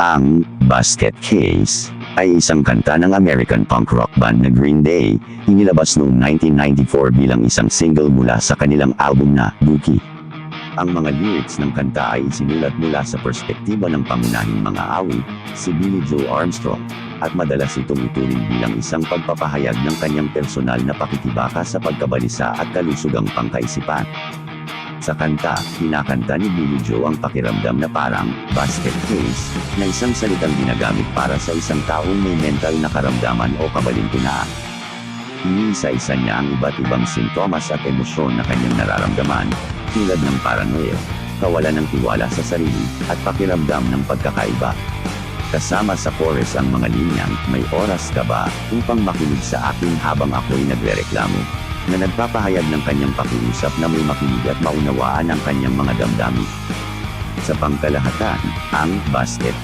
Ang Basket Case ay isang kanta ng American punk rock band na Green Day, inilabas noong 1994 bilang isang single mula sa kanilang album na Dookie. Ang mga lyrics ng kanta ay isinulat mula sa perspektiba ng pangunahing mga awit, si Billie Joe Armstrong, at madalas itong ituring bilang isang pagpapahayag ng kanyang personal na pakikibaka sa pagkabalisa at kalusugang pangkaisipan. Sa kanta, kinakanta ni Billie Joe ang pakiramdam na parang basket case, na isang salitang ginagamit para sa isang taong may mental na karamdaman o kabalintunaan. Iniisa-isa niya ang iba't ibang sintomas at emosyon na kanyang nararamdaman, tulad ng paranoia, kawalan ng tiwala sa sarili, at pakiramdam ng pagkakaiba. Kasama sa chorus ang mga linyang, "May oras ka ba, upang makinig sa akin habang ako'y nagrereklamo?" na nagpapahayag ng kanyang pakiusap na may makinig at maunawaan ang kanyang mga damdamin. Sa pangkalahatan, ang basket